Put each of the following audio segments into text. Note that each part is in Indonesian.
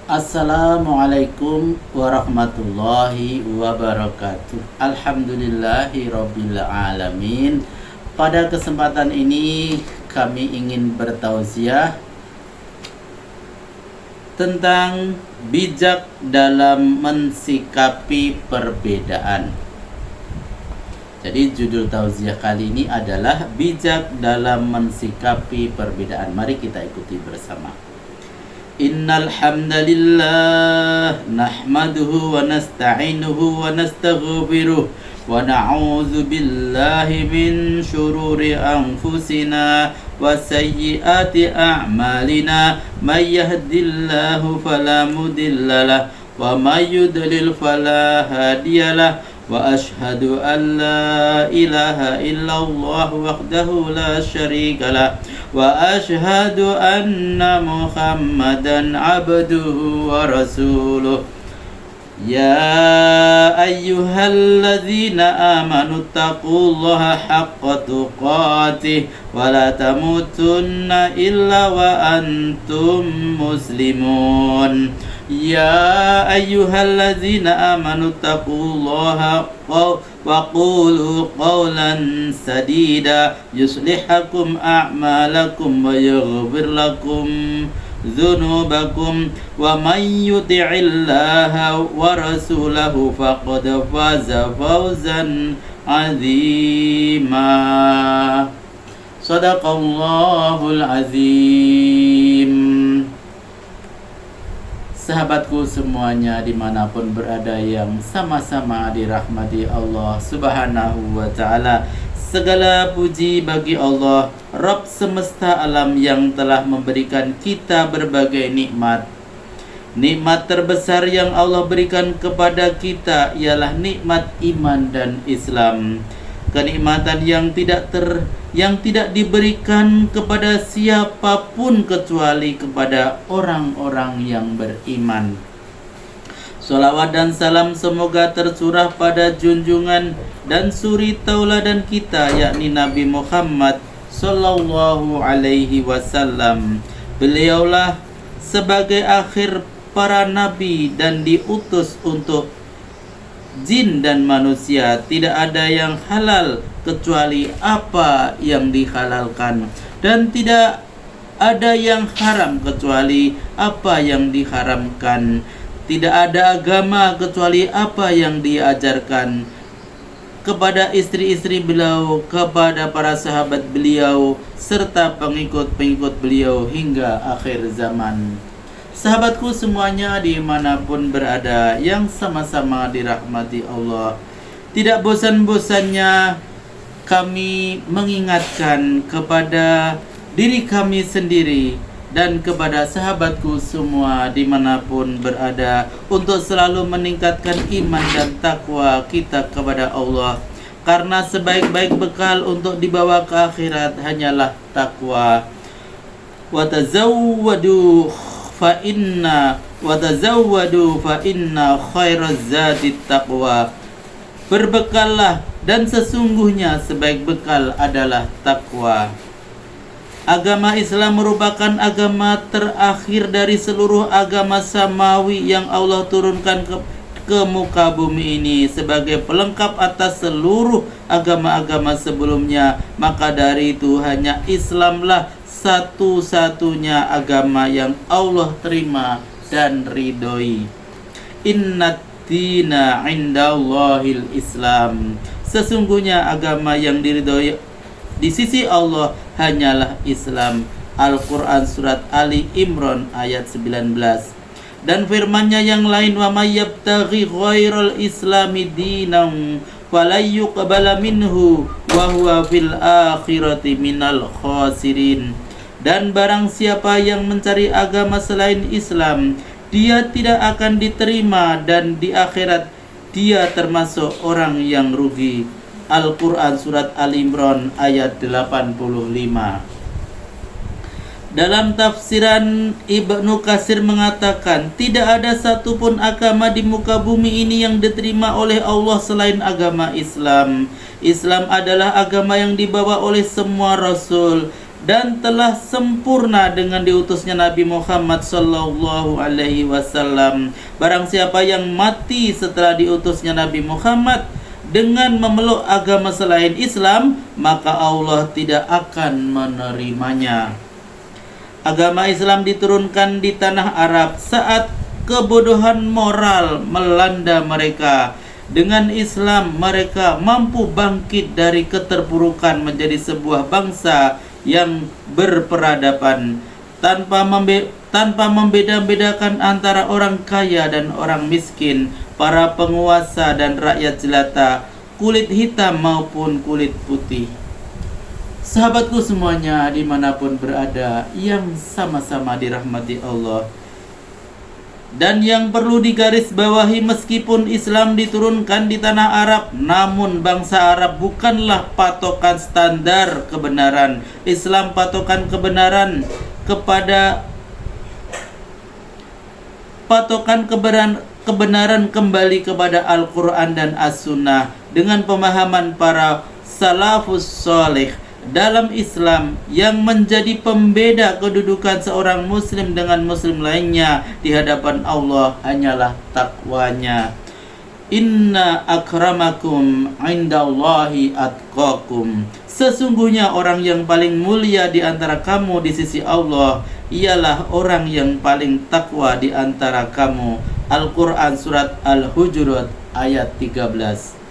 Assalamualaikum warahmatullahi wabarakatuh. Alhamdulillahi rabbil alamin. Pada kesempatan ini kami ingin bertausiah tentang bijak dalam mensikapi perbedaan. Jadi judul tausiah kali ini adalah bijak dalam mensikapi perbedaan. Mari kita ikuti bersama. Innal hamdalillah nahmaduhu wa nasta'inuhu wa nastaghfiruh wa na'udzu billahi min syururi anfusina wa sayyiati a'malina may yahdihillahu fala mudhillalah wa may yudlil fala hadiyalah wa ashhadu an la ilaha illallah wahdahu la syarikalah wa ashhadu anna muhammadan abduhu wa rasuluh. Ya ayyuhalladzina amanu taqullaha haqqa tuqatih wa la tamutunna illa wa antum muslimun. Ya ayyuhalladzina amanu taqullaha wa qulu qawlan sadida yuslih lakum a'malakum wa yaghfir lakum dzunubakum wa may yuti'illaha wa rasulahu faqad faza fawzan 'azima. Shadaqallahul azim. Sahabatku semuanya dimanapun berada yang sama-sama dirahmati Allah subhanahu wa ta'ala, segala puji bagi Allah, Rabb semesta alam yang telah memberikan kita berbagai nikmat. Nikmat terbesar yang Allah berikan kepada kita ialah nikmat iman dan Islam. Kenikmatan yang tidak diberikan kepada siapapun kecuali kepada orang-orang yang beriman. Sholawat dan salam semoga tercurah pada junjungan dan suri tauladan kita, yakni Nabi Muhammad sallallahu alaihi wasallam. Beliaulah sebagai akhir para nabi dan diutus untuk jin dan manusia. Tidak ada yang halal kecuali apa yang dihalalkan, dan tidak ada yang haram kecuali apa yang diharamkan. Tidak ada agama kecuali apa yang diajarkan kepada istri-istri beliau, kepada para sahabat beliau, serta pengikut-pengikut beliau hingga akhir zaman. Sahabatku semuanya dimanapun berada yang sama-sama dirahmati Allah, tidak bosan-bosannya kami mengingatkan kepada diri kami sendiri dan kepada sahabatku semua dimanapun berada untuk selalu meningkatkan iman dan takwa kita kepada Allah, karena sebaik-baik bekal untuk dibawa ke akhirat hanyalah takwa. Watazawwadu fa inna khairaz zati taqwa. Berbekallah, dan sesungguhnya sebaik bekal adalah takwa. Agama Islam merupakan agama terakhir dari seluruh agama samawi yang Allah turunkan ke muka bumi ini sebagai pelengkap atas seluruh agama-agama sebelumnya. Maka dari itu hanya Islamlah satu-satunya agama yang Allah terima dan ridhoi. Innad dina indallahil Islam. Sesungguhnya agama yang diridhoi di sisi Allah hanyalah Islam. Al-Quran surat Ali Imran ayat 19. Dan firman-Nya yang lain, wa may yabtaghi ghairal islami dinan falan yuqbala minhu wa huwa fil akhirati minal khasirin. Dan barang siapa yang mencari agama selain Islam, dia tidak akan diterima, dan di akhirat dia termasuk orang yang rugi. Al-Quran surat Al-Imran ayat 85. Dalam tafsiran Ibnu Katsir mengatakan, tidak ada satupun agama di muka bumi ini yang diterima oleh Allah selain agama Islam. Islam adalah agama yang dibawa oleh semua rasul, dan telah sempurna dengan diutusnya Nabi Muhammad sallallahu alaihi wasallam. Barang siapa yang mati setelah diutusnya Nabi Muhammad dengan memeluk agama selain Islam, maka Allah tidak akan menerimanya. Agama Islam diturunkan di tanah Arab saat kebodohan moral melanda mereka. Dengan Islam mereka mampu bangkit dari keterpurukan menjadi sebuah bangsa yang berperadaban tanpa membeda-bedakan antara orang kaya dan orang miskin, para penguasa dan rakyat jelata, kulit hitam maupun kulit putih. Sahabatku semuanya dimanapun berada yang sama-sama dirahmati Allah, dan yang perlu digarisbawahi, meskipun Islam diturunkan di tanah Arab, namun bangsa Arab bukanlah patokan standar kebenaran. Islam patokan kebenaran kebenaran kembali kepada Al-Quran dan As-Sunnah dengan pemahaman para salafus soleh. Dalam Islam, yang menjadi pembeda kedudukan seorang muslim dengan muslim lainnya di hadapan Allah hanyalah takwanya. Inna akramakum indallahi atqakum. Sesungguhnya orang yang paling mulia di antara kamu di sisi Allah ialah orang yang paling takwa di antara kamu. Al-Quran Surat Al-Hujurat ayat 13.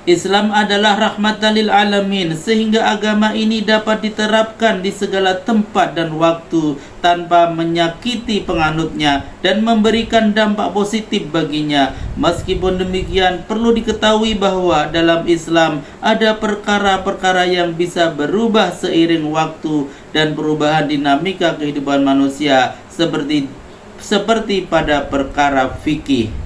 Islam adalah rahmatan lil alamin, sehingga agama ini dapat diterapkan di segala tempat dan waktu tanpa menyakiti penganutnya dan memberikan dampak positif baginya. Meskipun demikian, perlu diketahui bahwa dalam Islam ada perkara-perkara yang bisa berubah seiring waktu dan perubahan dinamika kehidupan manusia, seperti pada perkara fikih.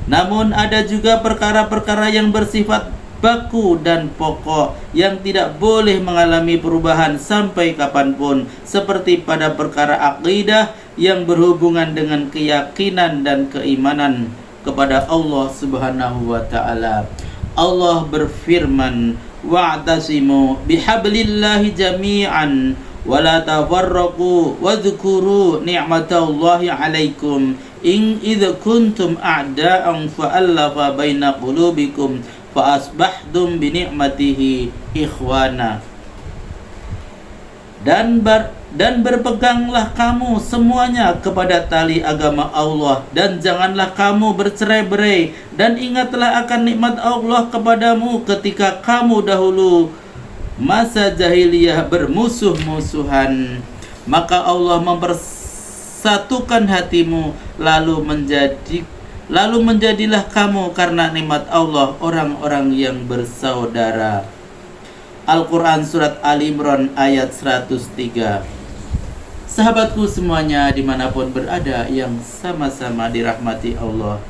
Namun ada juga perkara-perkara yang bersifat baku dan pokok yang tidak boleh mengalami perubahan sampai kapanpun, seperti pada perkara akidah yang berhubungan dengan keyakinan dan keimanan kepada Allah Subhanahu wa taala. Allah berfirman, "Wa'tasimu bihablillahi jami'an wa la tafarraqu wadhkuru ni'matallahi 'alaikum in idh kuntum a'da'an fa'allafa baina qulubikum fa asbahtum bi ni'matihi ikhwana." Dan berpeganglah kamu semuanya kepada tali agama Allah, dan janganlah kamu bercerai-berai, dan ingatlah akan nikmat Allah kepadamu ketika kamu dahulu masa jahiliyah bermusuh-musuhan. Maka Allah mempersatukan hatimu, lalu menjadilah kamu karena nikmat Allah orang-orang yang bersaudara. Al-Quran Surat Ali Imran ayat 103. Sahabatku semuanya dimanapun berada yang sama-sama dirahmati Allah,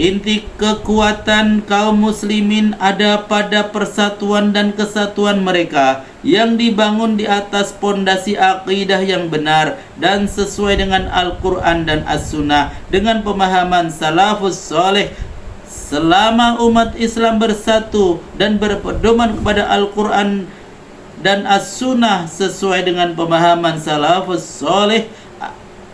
inti kekuatan kaum muslimin ada pada persatuan dan kesatuan mereka yang dibangun di atas pondasi akidah yang benar dan sesuai dengan Al-Quran dan As-Sunnah dengan pemahaman salafus soleh. Selama umat Islam bersatu dan berpedoman kepada Al-Quran dan As-Sunnah sesuai dengan pemahaman salafus soleh,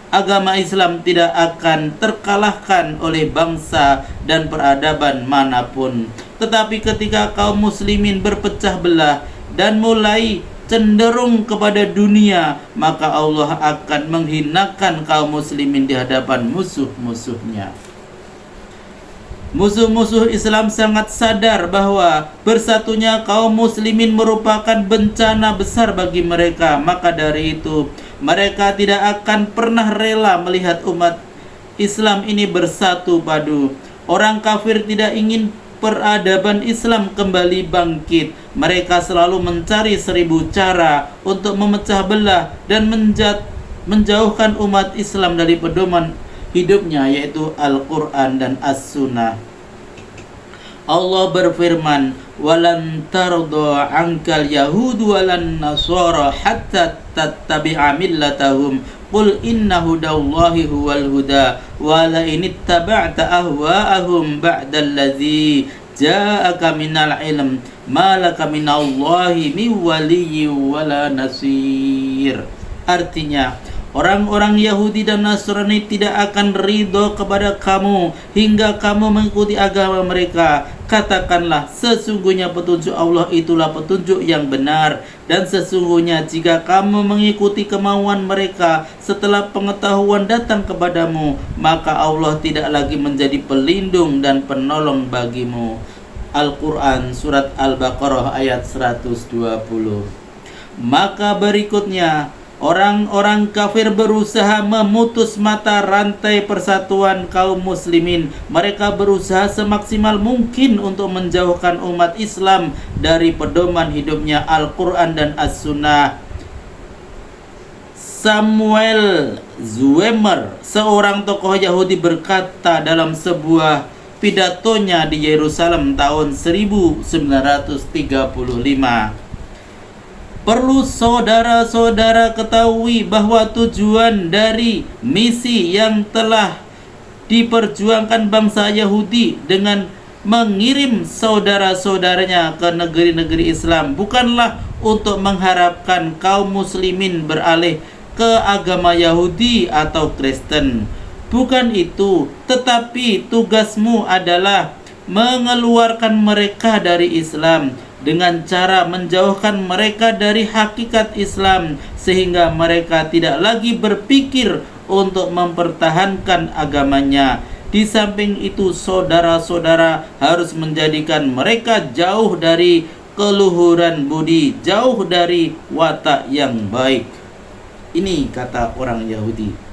agama Islam tidak akan terkalahkan oleh bangsa dan peradaban manapun. Tetapi ketika kaum muslimin berpecah belah dan mulai cenderung kepada dunia, maka Allah akan menghinakan kaum muslimin di hadapan musuh-musuhnya. Musuh-musuh Islam sangat sadar bahwa bersatunya kaum muslimin merupakan bencana besar bagi mereka. Maka dari itu, mereka tidak akan pernah rela melihat umat Islam ini bersatu padu. Orang kafir tidak ingin peradaban Islam kembali bangkit. Mereka selalu mencari 1000 cara untuk memecah belah dan menjauhkan umat Islam dari pedoman hidupnya, yaitu Al-Quran dan As-Sunnah. Allah berfirman, "Walan tarda 'ankal yahudu walan nasara hatta tattabi'a millatahum qul inna hudallahi huwal huda wa la in ittaba'ta ahwa'ahum ba'dallazi ja'aka minal ilm malaka minallahi min waliyyin wala nasir. Artinya, orang-orang Yahudi dan Nasrani tidak akan ridho kepada kamu hingga kamu mengikuti agama mereka. Katakanlah, sesungguhnya petunjuk Allah itulah petunjuk yang benar, dan sesungguhnya jika kamu mengikuti kemauan mereka setelah pengetahuan datang kepadamu, maka Allah tidak lagi menjadi pelindung dan penolong bagimu. Al-Quran Surat Al-Baqarah ayat 120. Maka berikutnya, orang-orang kafir berusaha memutus mata rantai persatuan kaum muslimin. Mereka berusaha semaksimal mungkin untuk menjauhkan umat Islam dari pedoman hidupnya Al-Quran dan As-Sunnah. Samuel Zwemer, seorang tokoh Yahudi, berkata dalam sebuah pidatonya di Yerusalem tahun 1935, perlu saudara-saudara ketahui bahwa tujuan dari misi yang telah diperjuangkan bangsa Yahudi dengan mengirim saudara-saudaranya ke negeri-negeri Islam bukanlah untuk mengharapkan kaum muslimin beralih ke agama Yahudi atau Kristen. Bukan itu, tetapi tugasmu adalah mengeluarkan mereka dari Islam dengan cara menjauhkan mereka dari hakikat Islam sehingga mereka tidak lagi berpikir untuk mempertahankan agamanya. Di samping itu, saudara-saudara harus menjadikan mereka jauh dari keluhuran budi, jauh dari watak yang baik. Ini kata orang Yahudi.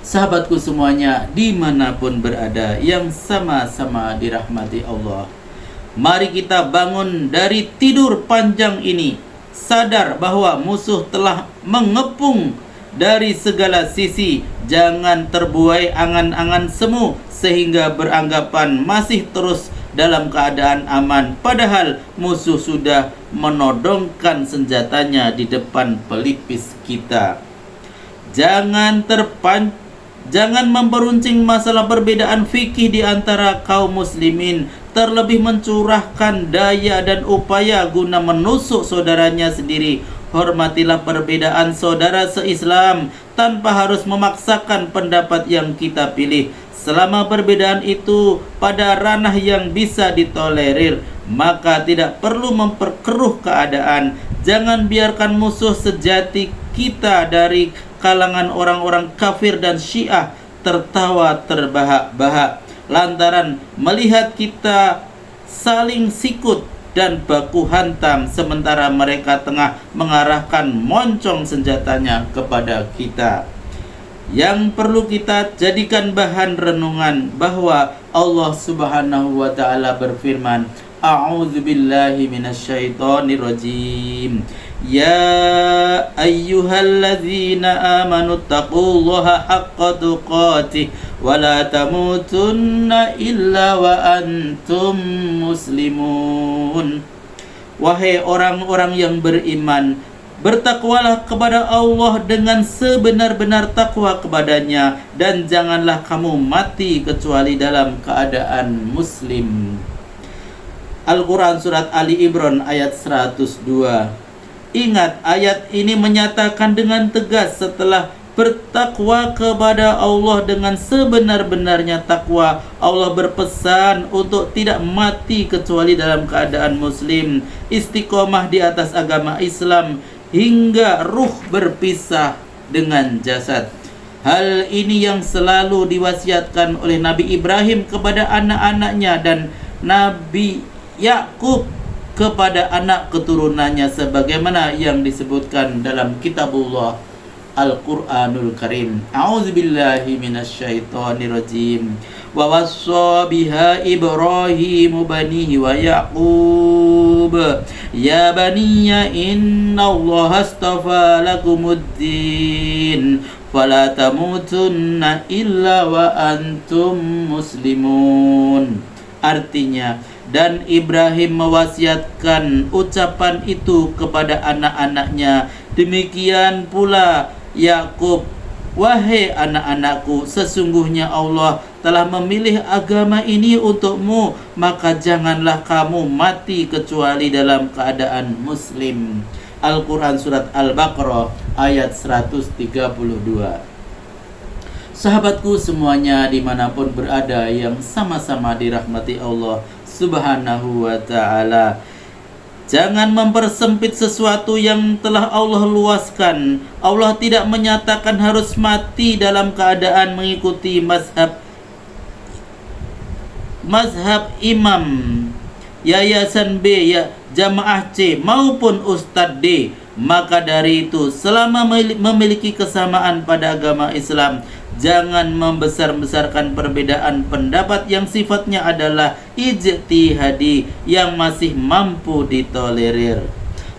Sahabatku semuanya, dimanapun berada, yang sama-sama dirahmati Allah, mari kita bangun dari tidur panjang ini, sadar bahwa musuh telah mengepung dari segala sisi. Jangan terbuai angan-angan semu sehingga beranggapan masih terus dalam keadaan aman, padahal musuh sudah menodongkan senjatanya di depan pelipis kita. Jangan memperuncing masalah perbedaan fikih di antara kaum muslimin, terlebih mencurahkan daya dan upaya guna menusuk saudaranya sendiri. Hormatilah perbedaan saudara se-Islam tanpa harus memaksakan pendapat yang kita pilih. Selama perbedaan itu pada ranah yang bisa ditolerir, maka tidak perlu memperkeruh keadaan. Jangan biarkan musuh sejati kita dari kalangan orang-orang kafir dan Syiah tertawa terbahak-bahak lantaran melihat kita saling sikut dan baku hantam sementara mereka tengah mengarahkan moncong senjatanya kepada kita. Yang perlu kita jadikan bahan renungan bahwa Allah Subhanahu wa taala berfirman, A'udzubillahi minasyaitonirrajim. Ya ayyuhalladzina amanu taqullaha haqqa tuqatih wa la tamutunna illa wa antum muslimun. Wahai orang-orang yang beriman, bertakwalah kepada Allah dengan sebenar-benar takwa kepadanya, dan janganlah kamu mati kecuali dalam keadaan muslim. Al-Quran Surat Ali Imran ayat 102. Ingat, ayat ini menyatakan dengan tegas setelah bertakwa kepada Allah dengan sebenar-benarnya takwa, Allah berpesan untuk tidak mati kecuali dalam keadaan muslim, istiqomah di atas agama Islam hingga ruh berpisah dengan jasad. Hal ini yang selalu diwasiatkan oleh Nabi Ibrahim kepada anak-anaknya dan Nabi Yakub kepada anak keturunannya sebagaimana yang disebutkan dalam kitabullah Al-Quranul Karim. A'udzubillahi minasyaitonirrajim. Wa wassa biha Ibrahim banihi wa Yaqub ya baniya innallaha astafa lakumuddin fala tamutunna illa wa antum muslimun. Artinya, dan Ibrahim mewasiatkan ucapan itu kepada anak-anaknya. Demikian pula Yakub, wahai anak-anakku, sesungguhnya Allah telah memilih agama ini untukmu, maka janganlah kamu mati kecuali dalam keadaan muslim. Al-Quran Surat Al-Baqarah ayat 132. Sahabatku semuanya dimanapun berada yang sama-sama dirahmati Allah Subhanahu wa ta'ala, jangan mempersempit sesuatu yang telah Allah luaskan. Allah tidak menyatakan harus mati dalam keadaan mengikuti mazhab Imam Yayasan B, Jamaah C maupun Ustadz D. Maka dari itu, selama memiliki kesamaan pada agama Islam, jangan membesar-besarkan perbedaan pendapat yang sifatnya adalah ijtihadi yang masih mampu ditolerir.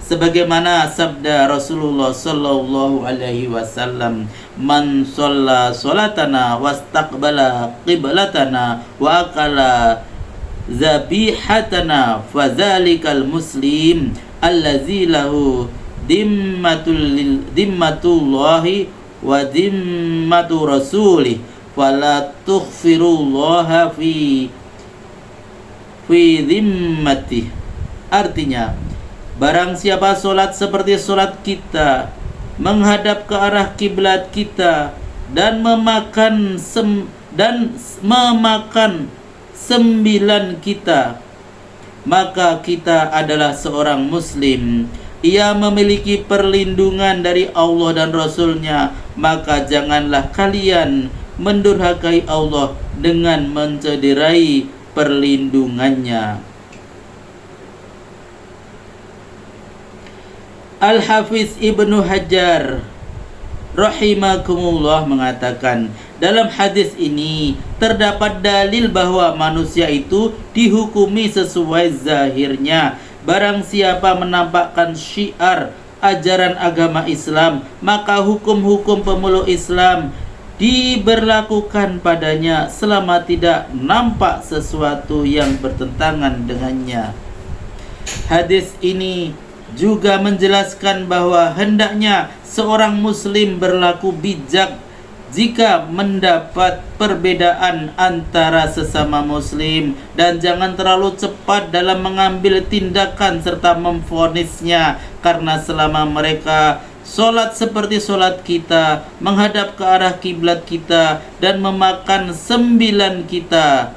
Sebagaimana sabda Rasulullah sallallahu alaihi wasallam, "Man shalla salatana wastaqbala qiblatana wa akala zabihatana fadzalikal muslim allazi lahu dimmatullahi wa dimmatu rasulih fala tughfirullaha fi dhimmatih." Artinya, barang siapa solat seperti solat kita, menghadap ke arah kiblat kita, dan memakan sembilan kita, maka kita adalah seorang muslim. Ia memiliki perlindungan dari Allah dan Rasul-Nya, maka janganlah kalian mendurhakai Allah dengan mencederai perlindungannya. Al-Hafiz Ibnu Hajar rahimakumullah mengatakan, dalam hadis ini terdapat dalil bahwa manusia itu dihukumi sesuai zahirnya. Barang siapa menampakkan syiar ajaran agama Islam, maka hukum-hukum pemeluk Islam diberlakukan padanya selama tidak nampak sesuatu yang bertentangan dengannya. Hadis ini juga menjelaskan bahwa hendaknya seorang muslim berlaku bijak jika mendapat perbedaan antara sesama muslim, dan jangan terlalu cepat dalam mengambil tindakan serta memvonisnya, karena selama mereka solat seperti solat kita, menghadap ke arah kiblat kita, dan memakan sembilan kita,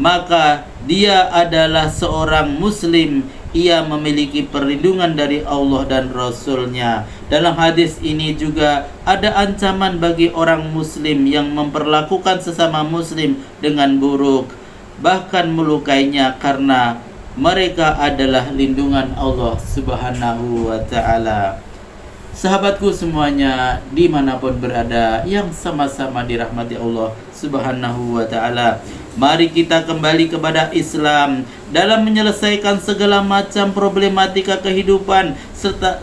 maka dia adalah seorang muslim. Ia memiliki perlindungan dari Allah dan Rasul-Nya. Dalam hadis ini juga ada ancaman bagi orang muslim yang memperlakukan sesama muslim dengan buruk, bahkan melukainya, karena mereka adalah lindungan Allah Subhanahu wa ta'ala. Sahabatku semuanya dimanapun berada yang sama-sama dirahmati Allah Subhanahu wa ta'ala, mari kita kembali kepada Islam dalam menyelesaikan segala macam problematika kehidupan,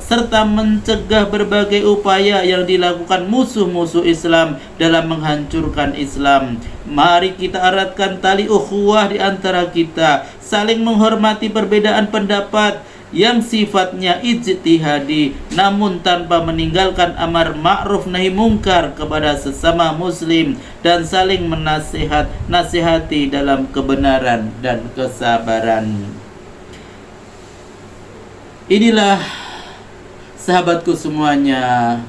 serta mencegah berbagai upaya yang dilakukan musuh-musuh Islam dalam menghancurkan Islam. Mari kita eratkan tali ukhuwah di antara kita, saling menghormati perbedaan pendapat yang sifatnya ijtihadi, namun tanpa meninggalkan amar ma'ruf nahi mungkar kepada sesama muslim, dan saling nasihati dalam kebenaran dan kesabaran. Inilah sahabatku semuanya,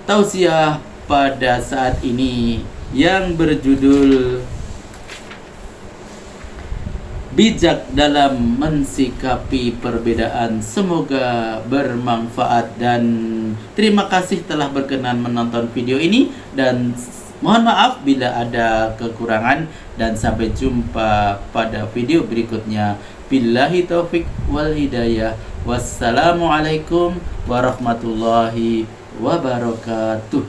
tausiah pada saat ini yang berjudul bijak dalam mensikapi perbedaan. Semoga bermanfaat, dan terima kasih telah berkenan menonton video ini, dan mohon maaf bila ada kekurangan, dan sampai jumpa pada video berikutnya. Billahi taufik wal hidayah. Wassalamualaikum warahmatullahi wabarakatuh.